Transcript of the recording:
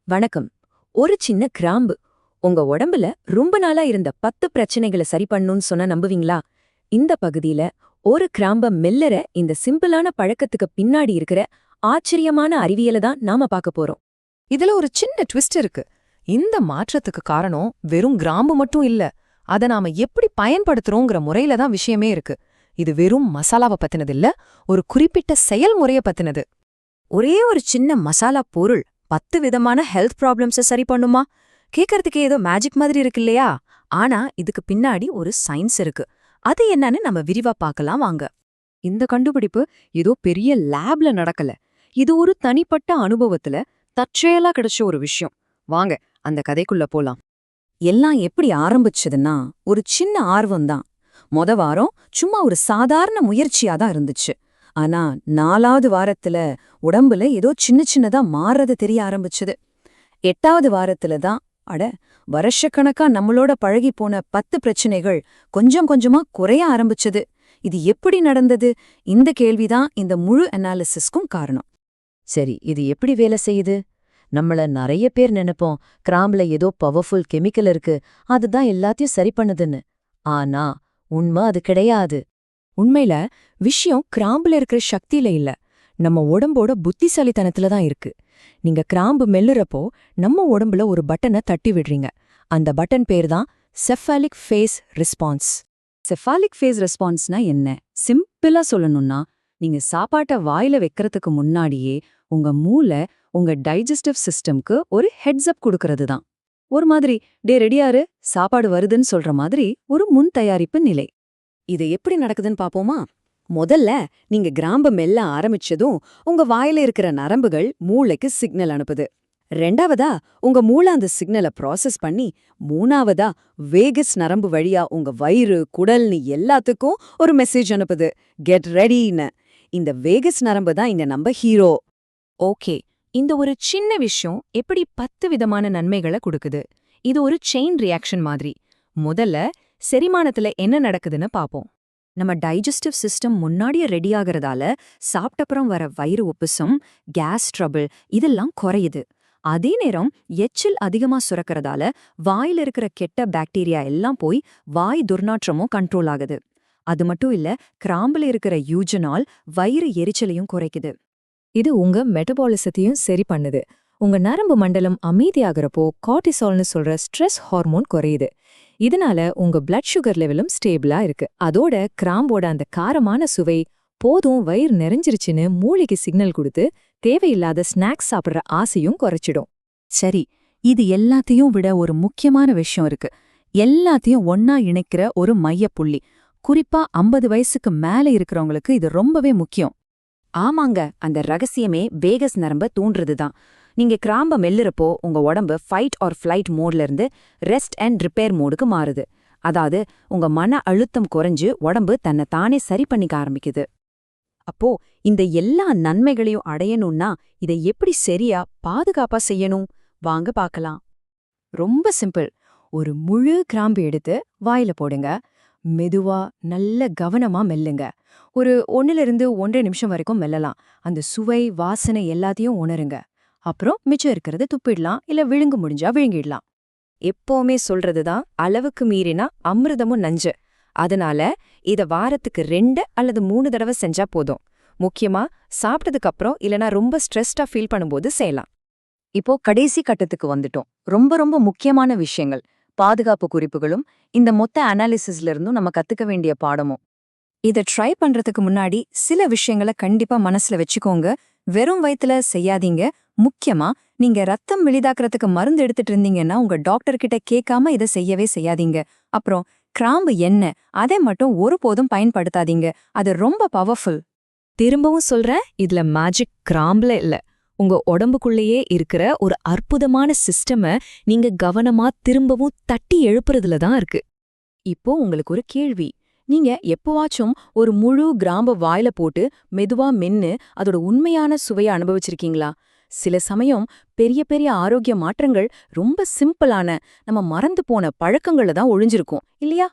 வணக்கம். ஒரு சின்ன கிராம்பு உங்க உடம்புல ரொம்ப நாளா இருந்த 10 பிரச்சனைகளை சரி பண்ணுன்னு சொன்னா நம்புவீங்களா? இந்த பகுதியில ஒரு கிராம்ப மெல்லற இந்த சிம்பிளான பழக்கத்துக்கு பின்னாடி இருக்கிற ஆச்சரியமான அறிவியலை தான் நாம பார்க்க போறோம். இதுல ஒரு சின்ன ட்விஸ்ட் இருக்கு. இந்த மாற்றத்துக்கு காரணம் வெறும் கிராம்பு மட்டும் இல்ல, அத நாம எப்படி பயன்படுத்துறோங்கிற முறையில தான் விஷயமே இருக்கு. இது வெறும் மசாலாவை பத்தினதில்ல, ஒரு குறிப்பிட்ட செயல்முறைய பத்தினது. ஒரே ஒரு சின்ன மசாலா பொருள் 10 விதமான ஹெல்த் ப்ராப்ளம்ஸை சரி பண்ணுமா? கேட்கறதுக்கு ஏதோ மேஜிக் மாதிரி இருக்கு இல்லையா? ஆனா இதுக்கு பின்னாடி ஒரு சயின்ஸ் இருக்கு. அது என்னன்னு நம்ம விரிவா பார்க்கலாம் வாங்க. இந்த கண்டுபிடிப்பு ஏதோ பெரிய லேப்ல நடக்கல. இது ஒரு தனிப்பட்ட அனுபவத்துல தற்செயலா கிடைச்ச ஒரு விஷயம். வாங்க அந்த கதைக்குள்ள போலாம். எல்லாம் எப்படி ஆரம்பிச்சதுன்னா ஒரு சின்ன ஆர்வம்தான். வாரம் சும்மா ஒரு சாதாரண முயற்சியா தான் இருந்துச்சு. ஆனா 4வது வாரத்துல உடம்புல ஏதோ சின்ன சின்னதா மாறுறது தெரிய ஆரம்பிச்சது. 8வது வாரத்துல தான் வருஷக்கணக்கா நம்மளோட பழகி போன 10 பிரச்சனைகள் கொஞ்சம் கொஞ்சமா குறைய ஆரம்பிச்சது. இது எப்படி நடந்தது? இந்த கேள்விதான் இந்த முழு அனாலிசிஸ்க்கும் காரணம். சரி, இது எப்படி வேலை செய்யுது? நம்மள நிறைய பேர் நினைப்போம், கிராம்புல ஏதோ பவர்ஃபுல் கெமிக்கல் இருக்கு, அதுதான் எல்லாத்தையும் சரி பண்ணுதுன்னு. ஆனா உண்மை அது கிடையாது. உண்மையில விஷயம் கிராம்புல இருக்கிற சக்தியில இல்ல, நம்ம உடம்போட புத்திசாலித்தனத்துல தான் இருக்கு. நீங்க கிராம்பு மெல்லுறப்போ நம்ம உடம்புல ஒரு பட்டனை தட்டி விடுறீங்க. அந்த பட்டன் பேர் தான் cephalic phase response. Cephalic phase ரெஸ்பான்ஸ்னா என்ன? சிம்பிளா சொல்லணும்னா, நீங்க சாப்பாட்டை வாயில வைக்கிறதுக்கு முன்னாடியே உங்க மூளை உங்க டைஜஸ்டிவ் சிஸ்டம்க்கு ஒரு ஹெட்ஸ் அப் கொடுக்கறது தான். ஒரு மாதிரி டே ரெடியாரு, சாப்பாடு வருதுன்னு சொல்ற மாதிரி ஒரு முன் தயாரிப்பு நிலை. இது எப்படி நடக்குதுன்னு பாப்போமா? முதல்ல நீங்க கிராம்பு மெல்ல ஆரம்பிச்சதும் உங்க வாயில இருக்கிற நரம்புகள் மூளைக்கு சிக்னல் அனுப்புது. 2வதா உங்க மூளை அந்த சிக்னலை ப்ராசஸ் பண்ணி 3வதா வேகஸ் நரம்பு வழியா உங்க வயிறு குடல்னு எல்லாத்துக்கும் ஒரு மெசேஜ் அனுப்புது, கெட் ரெடின்னு. இந்த வேகஸ் நரம்பு தான் இங்க நம்ம ஹீரோ. ஓகே, இந்த ஒரு சின்ன விஷயம் எப்படி 10 விதமான நன்மைகளை கொடுக்குது? இது ஒரு செயின் ரியாக்ஷன் மாதிரி. முதல்ல செரிமானத்துல என்ன நடக்குதுன்னு பாப்போம். நம்ம டைஜஸ்டிவ் சிஸ்டம் முன்னாடியே ரெடி ஆகிறதால சாப்பிட்டப்புறம் வர வயிறு உப்புசம், கேஸ் ட்ரபிள் இதெல்லாம் குறையுது. அதே நேரம் எச்சில் அதிகமா சுரக்கிறதால வாயில இருக்கிற கெட்ட பாக்டீரியா எல்லாம் போய் வாய் துர்நாற்றமும் கண்ட்ரோல் ஆகுது. அது மட்டும் இல்ல, கிராம்புல இருக்கிற யூஜனால் வயிறு எரிச்சலையும் குறைக்குது. இது உங்க மெட்டபாலிசத்தையும் சரி பண்ணுது. உங்க நரம்பு மண்டலம் அமைதியாகிறப்போ கார்டிசால்னு சொல்ற ஸ்ட்ரெஸ் ஹார்மோன் குறையுது. இதனால உங்க பிளட் சுகர் லெவலும் ஸ்டேபிளா இருக்கு. அதோட கிராம்போட அந்த காரமான சுவை போதும் வயிறு நிறைஞ்சிருச்சுன்னு மூளைக்கு சிக்னல் கொடுத்து தேவையில்லாத ஸ்நாக்ஸ் சாப்பிடுற ஆசையும் குறைச்சிடும். சரி, இது எல்லாத்தையும் விட ஒரு முக்கியமான விஷயம் இருக்கு. எல்லாத்தையும் ஒன்னா இணைக்கிற ஒரு மையப்புள்ளி. குறிப்பா 50 வயசுக்கு மேல இருக்கிறவங்களுக்கு இது ரொம்பவே முக்கியம். ஆமாங்க, அந்த ரகசியமே வேகஸ் நரம்ப தூண்டுறதுதான். நீங்க கிராம்ப மெல்லுறப்போ உங்க உடம்பு ஃபைட் ஆர் ஃப்ளைட் மோட்ல இருந்து ரெஸ்ட் அண்ட் ரிப்பேர் மோடுக்கு மாறுது. அதாவது உங்க மன அழுத்தம் குறைஞ்சு உடம்பு தன்னை தானே சரி பண்ணிக்க ஆரம்பிக்குது. அப்போ இந்த எல்லா நன்மைகளையும் அடையணும்னா இதை எப்படி சரியா பாதுகாப்பா செய்யணும்? வாங்க பார்க்கலாம். ரொம்ப சிம்பிள். ஒரு முழு கிராம்பு எடுத்து வாயில போடுங்க. மெதுவா நல்ல கவனமா மெல்லுங்க. ஒரு 1லிருந்து 1.5 நிமிஷம் வரைக்கும் மெல்லலாம். அந்த சுவை வாசனை எல்லாத்தையும் உணருங்க. அப்புறம் மிச்சம் இருக்கிறது துப்பிடலாம், இல்ல விழுங்க முடிஞ்சா விழுங்கிடலாம். எப்பவுமே சொல்றதுதான், அளவுக்கு மீறினா அமிர்தமும் நஞ்சு. அதனால இத வாரத்துக்கு 2 அல்லது 3 தடவை செஞ்சா போதும். முக்கியமா சாப்பிட்டதுக்கு அப்புறம் இல்லனா ரொம்ப ஸ்ட்ரெஸ்டா ஃபீல் பண்ணும்போது செய்யலாம். இப்போ கடைசி கட்டத்துக்கு வந்துட்டோம். ரொம்ப ரொம்ப முக்கியமான விஷயங்கள், பாதுகாப்பு குறிப்புகளும் இந்த மொத்த அனாலிசிஸ்ல இருந்தும் நம்ம கத்துக்க வேண்டிய பாடமும். இத ட்ரை பண்றதுக்கு முன்னாடி சில விஷயங்களை கண்டிப்பா மனசுல வச்சுக்கோங்க. வெறும் வயித்துல செய்யாதீங்க. முக்கியமா நீங்க ரத்தம் வெளிதாக்குறதுக்கு மருந்து எடுத்துட்டு இருந்தீங்கன்னா உங்க டாக்டர் கிட்ட கேட்காம இதை செய்யவே செய்யாதீங்க. அப்புறம் கிராம்பு என்ன, அதை மட்டும் ஒருபோதும் பயன்படுத்தாதீங்க. அது ரொம்ப பவர்ஃபுல். திரும்பவும் சொல்றேன், இதுல மேஜிக் கிராம்புல இல்ல, உங்க உடம்புக்குள்ளேயே இருக்கிற ஒரு அற்புதமான சிஸ்டம நீங்க கவனமா திரும்பவும் தட்டி எழுப்புறதுல தான் இருக்கு. இப்போ உங்களுக்கு ஒரு கேள்வி. நீங்க எப்பவாச்சும் ஒரு முழு கிராம்ப வாயில போட்டு மெதுவா மென்னு அதோட உண்மையான சுவையை அனுபவிச்சிருக்கீங்களா? சில சமயம் பெரிய பெரிய ஆரோக்கிய மாற்றங்கள் ரொம்ப சிம்பிளான நம்ம மறந்து போன பழக்கங்கள்ல தான் ஒளிஞ்சிருக்கும் இல்லையா?